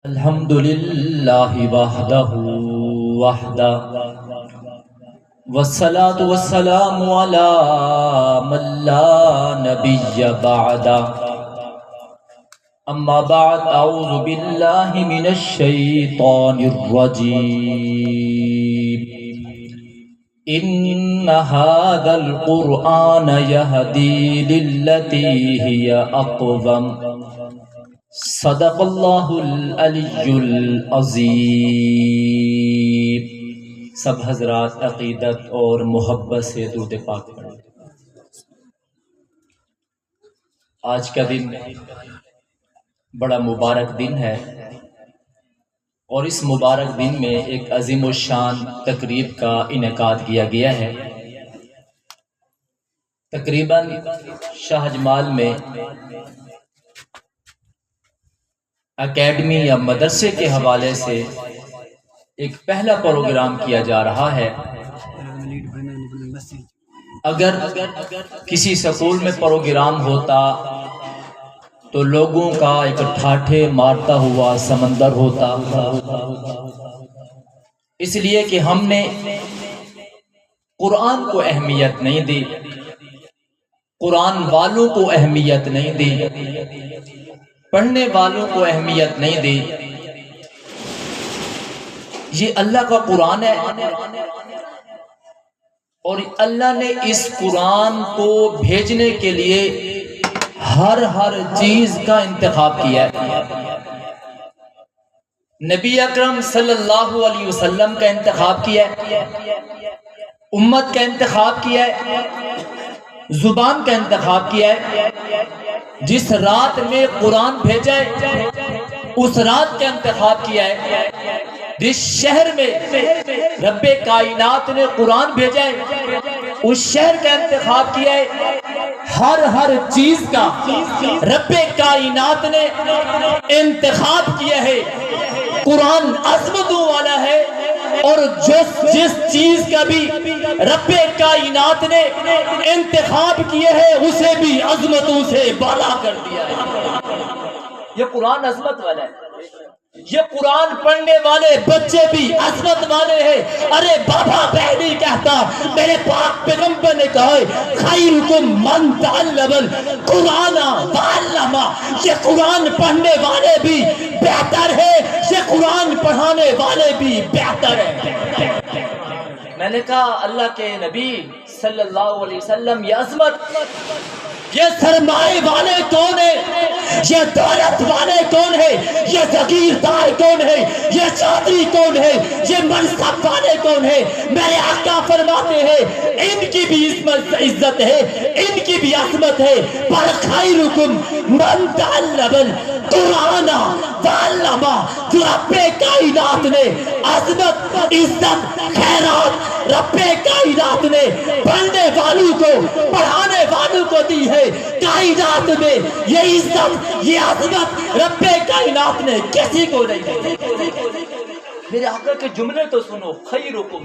الحمد للہ وحدہ وحدہ والصلاة والسلام علی من لا نبی بعدہ اما بعد اعوذ باللہ من الشیطان الرجیم ان هذا القرآن يهدي للتي هي اقوم صدق اللہ العلی العظیم۔ سب حضرات عقیدت اور محبت سے درود پاک پڑھیں۔ آج کا دن بڑا مبارک دن ہے اور اس مبارک دن میں ایک عظیم الشان تقریب کا انعقاد کیا گیا ہے۔ تقریباً شاہ جمال میں اکیڈمی یا مدرسے کے حوالے سے ایک پہلا پروگرام کیا جا رہا ہے۔ اگر کسی سکول میں پروگرام ہوتا تو لوگوں کا ایک ٹھاٹھے مارتا ہوا سمندر ہوتا، اس لیے کہ ہم نے قرآن کو اہمیت نہیں دی، قرآن والوں کو اہمیت نہیں دی، پڑھنے والوں کو اہمیت نہیں دی۔ یہ اللہ کا قرآن ہے اور اللہ نے اس قرآن کو بھیجنے کے لیے ہر چیز کا انتخاب کیا ہے۔ نبی اکرم صلی اللہ علیہ وسلم کا انتخاب کیا ہے، امت کا انتخاب کیا ہے، زبان کا انتخاب کیا ہے۔ جس رات میں قرآن بھیجا ہے اس رات کا انتخاب کیا ہے۔ جس شہر میں رب کائنات نے قرآن بھیجا ہے اس شہر کا انتخاب کیا ہے۔ ہر چیز کا رب کائنات نے انتخاب کیا ہے۔ قرآن عظمتوں والا ہے اور جس چیز کا بھی رب کائنات نے انتخاب کیا ہے اسے بھی عظمتوں سے بالا کر دیا ہے۔ یہ قرآن عظمت والا ہے، یہ قرآن پڑھنے والے بچے بھی عظمت والے ہیں۔ ارے بابا بہنی کہتا، میرے پاک پیغمبر نے کہا ہے خیرکم من تعلم القرآن وعلم۔ یہ قرآن پڑھنے والے بھی بہتر ہے، یہ قرآن پڑھانے والے بھی بہتر ہے۔ میں نے کہا اللہ کے نبی صلی اللہ علیہ وسلم یہ عظمت، یہ سرمائے والے کون ہیں، یہ دولت والے کون ہیں، یہ زگیردار کون ہیں، یہ چادری کون ہے، یہ منصب والے کون ہیں؟ میرے آقا فرماتے ہیں ان کی بھی عزت ہے، ان کی بھی عظمت ہے، پر خیرکم من تعلم القرآن وعلم۔ جو رب کائنات نے عظمت، عزت، خیرات رب کائنات نے پڑھنے والوں کو، پڑھانے والوں کو دی ہے، کائنات میں یہ عزت، یہ عظمت رب کائنات نے کسی کو نہیں دی۔ میرے آقا کے جملے تو سنو، خیرکم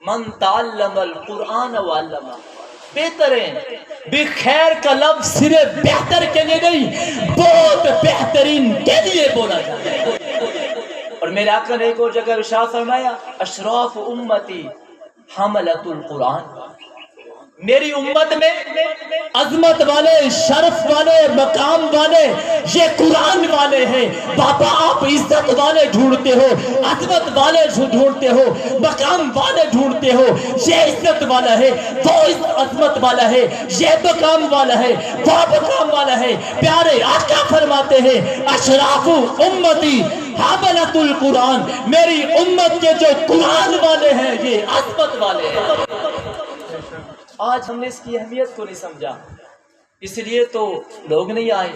من تعلم القرآن وعلم۔ بہتر ہے، بخیر کا لفظ صرف بہتر کے لیے نہیں، بہت بہترین کے لیے بولا جاتا ہے۔ اور میرے آقا نے ایک اور جگہ ارشاد فرمایا اشراف امتی حملۃ القرآن۔ میری امت میں عظمت والے، شرف والے، مقام والے یہ قرآن والے ہیں۔ بابا آپ عزت والے ڈھونڈتے ہو، عظمت والے ڈھونڈتے ہو، مقام والے ڈھونڈتے ہو، یہ عزت والا ہے، وہ عظمت والا ہے، یہ مقام والا ہے، وہ مقام والا ہے۔ پیارے آقا فرماتے ہیں اشراف امتی حملۃ القرآن، میری امت کے جو قرآن والے ہیں یہ عظمت والے ہیں۔ آج ہم نے اس کی اہمیت کو نہیں سمجھا، اس لیے تو لوگ نہیں آئے۔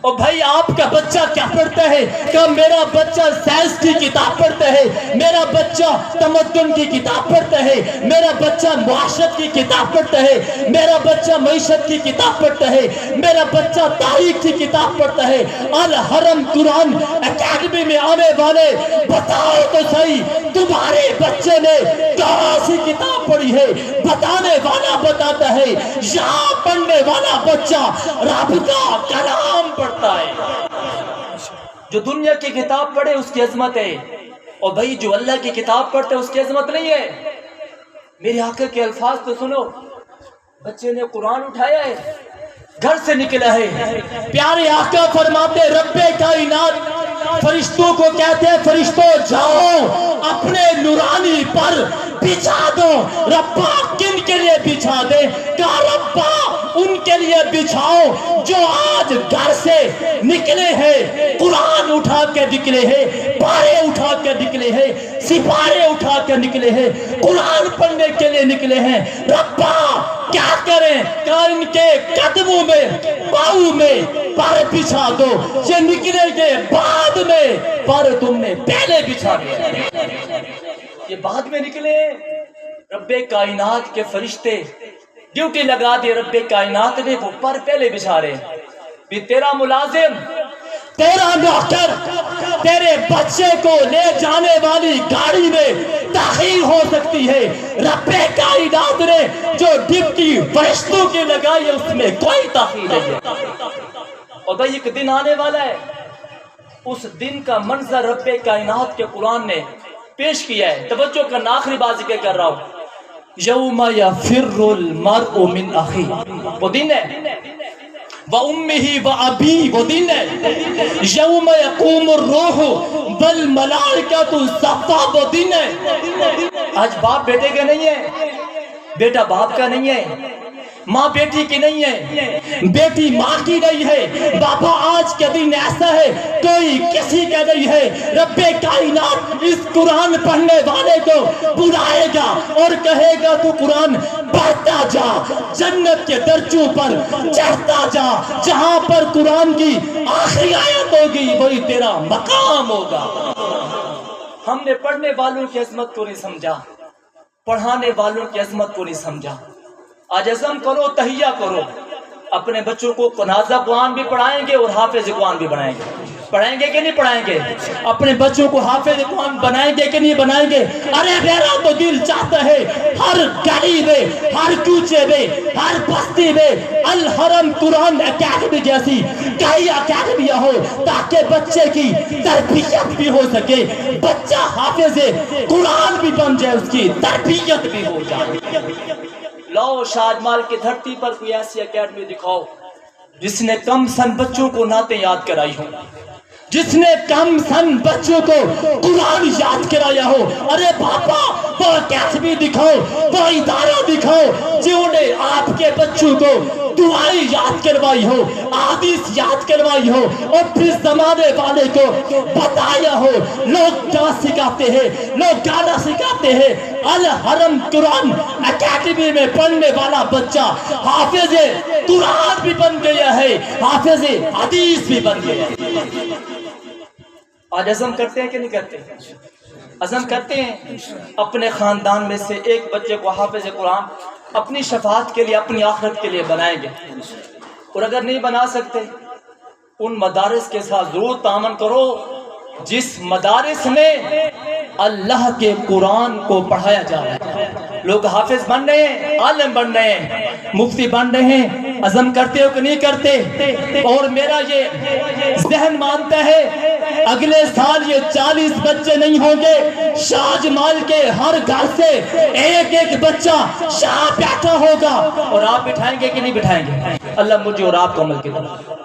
اور بھائی آپ کا بچہ کیا پڑھتا ہے؟ کہ میرا بچہ سائنس کی کتاب پڑھتا ہے، میرا بچہ تمدن کی کتاب پڑھتا ہے، میرا بچہ معاشرت کی کتاب پڑھتا ہے، میرا بچہ معیشت کی کتاب پڑھتا ہے، میرا بچہ تاریخ کی کتاب پڑھتا ہے۔ الحرم قرآن اکیڈمی میں آنے والے بتاؤ تو صحیح تمہارے بچے نے کہاں سی کتاب پڑھی ہے؟ بتانے والا بتاتا ہے، یہاں پڑھنے والا بچہ رب کا کلام پڑھتا ہے۔ جو دنیا کی کتاب پڑھے اس کی عظمت ہے، اور بھائی جو اللہ کی کتاب پڑھتے اس کی عظمت نہیں ہے۔ میرے آقا کے الفاظ تو سنو، بچے نے قرآن اٹھایا ہے، گھر سے نکلا ہے، پیارے آقا فرماتے رب کائنات فرشتوں کو کہتے ہیں فرشتوں جاؤ اپنے نورانی پر بچھا دو۔ ربا کن کے لیے بچھا دے؟ کہا ربا ان کے لیے بچھاؤ جو آج گھر سے نکلے ہیں، قرآن اٹھا کے نکلے ہیں، پارے اٹھا کے نکلے ہیں، سپارے اٹھا کے نکلے ہیں، قرآن پڑھنے کے لیے نکلے ہیں۔ ربا کیا کریں؟ کہ ان کے قدموں میں پاؤں میں پر بچھا دو، یہ نکلے گے بعد میں، پر تم نے پہلے بچھا دیا۔ یہ بعد میں نکلے، رب کائنات کے فرشتے ڈیوٹی لگا دی، رب کائنات نے وہ پر پہلے بچھا رہے۔ بھی تیرا ملازم، تیرا نوکر تیرے بچے کو لے جانے والی گاڑی میں تاخیر ہو سکتی ہے، رب کائنات نے جو ڈیوٹی فرشتوں کی لگائی ہے اس میں کوئی تاخیر نہیں ہے۔ اور بھائی ایک دن آنے والا ہے، اس دن کا منظر رب کائنات کے قرآن نے پیش کیا ہے۔ توجہ کرنا، آخری بات ذکر کر رہا ہوں، یوم یفر المرء من اخی، وہ دن ہے، وَأُمِّهِ وَأَبِيهِ، وہ دن ہے، یوم یقوم الروح وَالْمَلَائِکَةُ صَفًّا، وہ دن ہے۔ آج باپ بیٹے کا نہیں ہے، بیٹا باپ کا نہیں ہے، ماں بیٹی کی نہیں ہے، بیٹی ماں کی نہیں ہے، بابا آج کے دن ایسا ہے کوئی کسی کا نہیں ہے۔ رب کائنات اس قرآن پڑھنے والے کو بلائے گا اور کہے گا تو قرآن پڑھتا جا، جنت کے درجوں پر چڑھتا جا، جہاں پر قرآن کی آخری آیت ہوگی وہی تیرا مقام ہوگا۔ ہم نے پڑھنے والوں کی عظمت کو نہیں سمجھا، پڑھانے والوں کی عظمت کو نہیں سمجھا۔ آج عزم کرو، تہیہ کرو، اپنے بچوں کو نازہ قرآن بھی پڑھائیں گے اور حافظ قرآن بھی بنائیں گے۔ پڑھائیں گے کہ نہیں پڑھائیں گے؟ اپنے بچوں کو حافظ قرآن بنائیں گے کہ نہیں بنائیں گے؟ ارے میرا تو دل چاہتا ہے ہر گلی میں، ہر کوچے میں، ہر بستی میں الحرم قرآن اکیڈمی جیسی کئی اکیڈمیاں ہو، تاکہ بچے کی تربیت بھی ہو سکے، بچہ حافظ قرآن بھی بن جائے، اس کی تربیت بھی ہو جائے۔ لاؤ شاہجمال کی دھرتی پر کوئی ایسی اکیڈمی دکھاؤ جس نے کم سن بچوں کو نعتیں یاد کرائی ہوں، جس نے کم سن بچوں کو قرآن یاد کرایا ہو۔ ارے پاپا وہ اکیڈمی دکھاؤ، وہ ادارہ دکھاؤ جنہوں نے آپ کے بچوں کو دعائیں یاد کروائی ہو، احادیث یاد کروائی ہو، اور پھر زمانے والے کو بتایا ہو۔ لوگ ڈانس سکھاتے ہیں، لوگ گانا سکھاتے ہیں، الحرم قرآن اکیڈمی میں پڑھنے والا بچہ حافظ قرآن بھی بن گیا ہے، حافظ حدیث بھی بن گیا ہے۔ آج عزم کرتے ہیں کہ نہیں کرتے؟ عزم کرتے ہیں اپنے خاندان میں سے ایک بچے کو حافظ قرآن اپنی شفاعت کے لیے، اپنی آخرت کے لیے بنائیں گے۔ اور اگر نہیں بنا سکتے، ان مدارس کے ساتھ ضرور تعاون کرو جس مدارس میں اللہ کے قرآن کو پڑھایا جا رہا ہے۔ لوگ حافظ بن رہے ہیں، عالم بن رہے ہیں، مفتی بن رہے ہیں، عزم کرتے ہو کہ نہیں کرتے؟ اور میرا یہ ذہن مانتا ہے اگلے سال یہ 40 بچے نہیں ہوں گے، شاہجمال کے ہر گھر سے ایک ایک بچہ شاہ بیٹھا ہوگا، اور آپ بٹھائیں گے کہ نہیں بٹھائیں گے؟ اللہ مجھے اور آپ کو عمل کی طرف